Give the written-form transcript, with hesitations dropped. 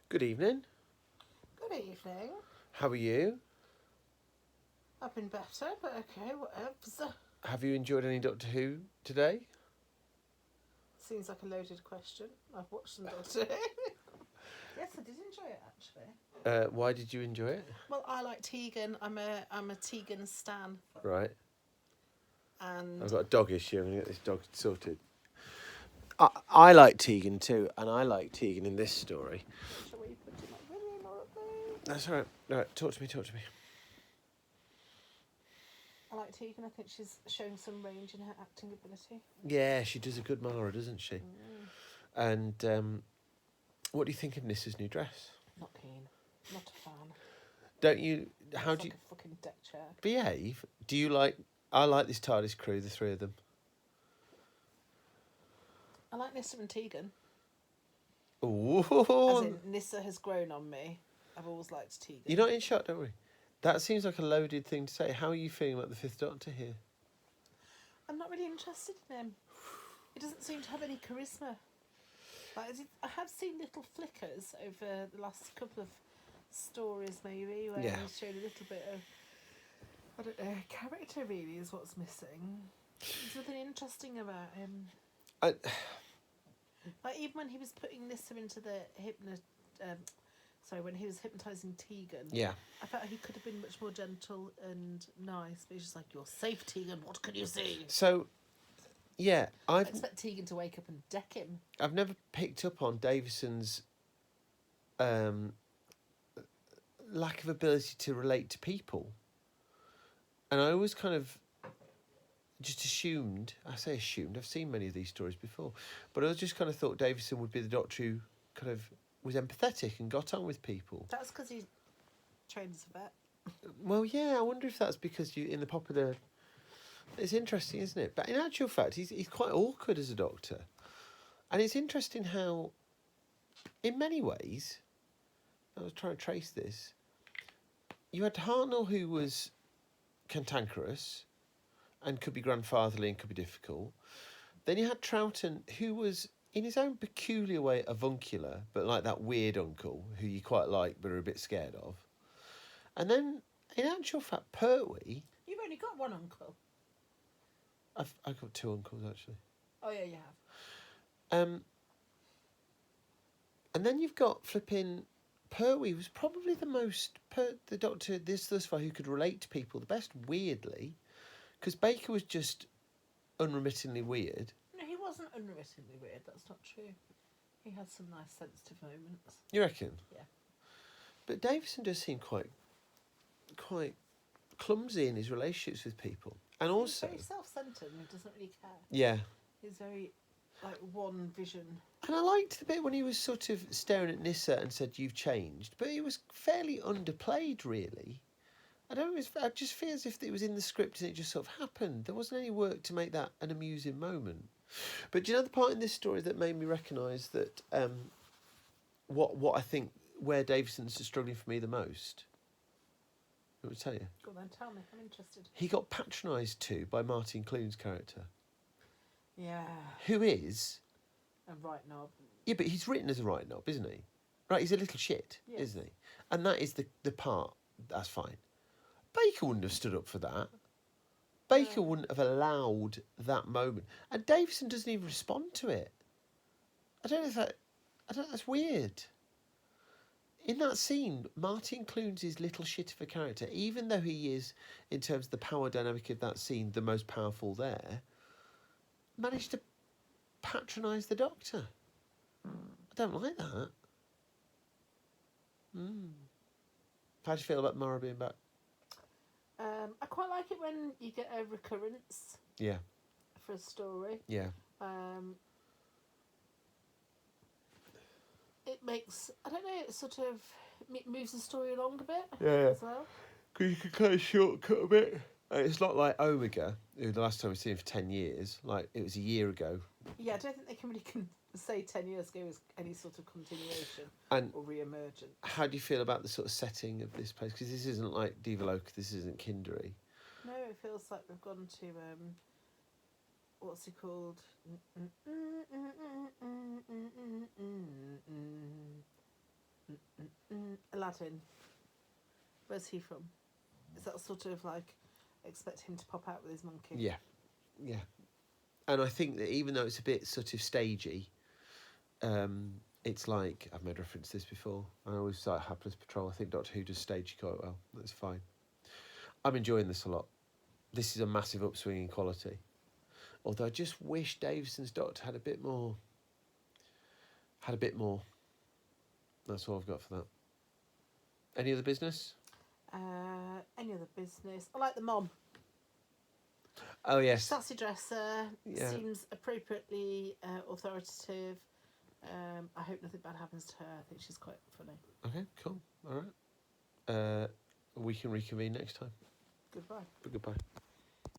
Good evening. Good evening. How are you? I've been better, but okay, whatever. Have you enjoyed any Doctor Who today? Seems like a loaded question. I've watched some Doctor Who. Yes, I did enjoy it actually. Why did you enjoy it? Well, I like Tegan. I'm a Tegan stan, Right. and I've got a dog issue. I'm going to get this dog sorted. I like Tegan too, and I like Tegan in this story. shall we put it really horribly? That's all right. All right, talk to me. I like Tegan. I think she's showing some range in her acting ability. Yeah, she does a good Mara, doesn't she? And what do you think of Nissa's new dress? Not keen. Not a fan. Don't you? How It's do like you a fucking deck chair. behave? Do you like? I like this TARDIS crew, the three of them. I like Nissa and Tegan. Ooh. As in, Nissa has grown on me. I've always liked Tegan. You're not in shock, don't worry. That seems like a loaded thing to say. How are you feeling about the Fifth Doctor here? I'm not really interested in him. He doesn't seem to have any charisma. Like, I have seen little flickers over the last couple of stories, maybe, where he's shown a little bit of, I don't know, character really is what's missing. There's nothing interesting about him. Like, even when he was putting Nissa into the when he was hypnotising Tegan, I felt he could have been much more gentle and nice, but he's just like, "You're safe, Tegan, what can you see?" So, yeah, I expect Tegan to wake up and deck him. I've never picked up on Davison's lack of ability to relate to people. And I always kind of just assumed, I've seen many of these stories before, but I just kind of thought Davison would be the Doctor who kind of was empathetic and got on with people. That's because he trained as a vet. Well, yeah, I wonder if that's because in the popular... It's interesting, isn't it? But in actual fact, he's quite awkward as a Doctor. And it's interesting how, in many ways, I was trying to trace this, you had Hartnell, who was cantankerous and could be grandfatherly and could be difficult. Then you had Troughton, who was, in his own peculiar way, avuncular, but like that weird uncle who you quite like but are a bit scared of. And then, in actual fact, Pertwee... You've only got one uncle. I've got two uncles, actually. Oh, yeah, you have. And then you've got flipping... Pertwee was probably the most... the Doctor thus far who could relate to people the best, weirdly. Because Baker was just unremittingly weird. No, he wasn't unremittingly weird. That's not true. He had some nice sensitive moments. You reckon? Yeah. But Davison does seem quite clumsy in his relationships with people. And also... He's very self-centred and he doesn't really care. Yeah. He's very, one vision. And I liked the bit when he was sort of staring at Nyssa and said, "You've changed." But he was fairly underplayed, really. I just feel as if it was in the script and it just sort of happened. There wasn't any work to make that an amusing moment. But do you know the part in this story that made me recognise that what I think where Davison's struggling for me the most? I want to tell you. Go on then, tell me. I'm interested. He got patronised to by Martin Clune's character. Yeah. Who is... A right knob. Yeah, but he's written as a right knob, isn't he? Right, he's a little shit, isn't he? And that is the part, that's fine. Baker wouldn't have stood up for that. Baker wouldn't have allowed that moment. And Davison doesn't even respond to it. That's weird. In that scene, Martin Clunes' his little shit of a character, even though he is, in terms of the power dynamic of that scene, the most powerful there, managed to patronise the Doctor. I don't like that. How do you feel about Mara being back? I quite like it when you get a recurrence. Yeah. For a story. Yeah. It makes, I don't know, it sort of moves the story along a bit. Yeah. As well. Because you can kind of shortcut a bit. It's not like Omega, who the last time we've seen him for 10 years. Like, it was a year ago. Yeah, I don't think they can really say 10 years ago was any sort of continuation or re-emergence. How do you feel about the sort of setting of this place? Because this isn't like Devaloka, this isn't Kindery. No, it feels like we've gone to, what's it called? Aladdin. Where's he from? Is that sort of like expect him to pop out with his monkey? Yeah, yeah. And I think that even though it's a bit sort of stagey, it's like, I've made reference to this before. I always cite Hapless Patrol. I think Doctor Who does stage quite well. That's fine. I'm enjoying this a lot. This is a massive upswing in quality. Although I just wish Davison's Doctor had a bit more. That's all I've got for that. Any other business? Any other business? I like the mom. Oh, yes. Sassy dresser. Yeah. Seems appropriately authoritative. I hope nothing bad happens to her. I think she's quite funny. Okay, cool. All right. We can reconvene next time. Goodbye. But goodbye.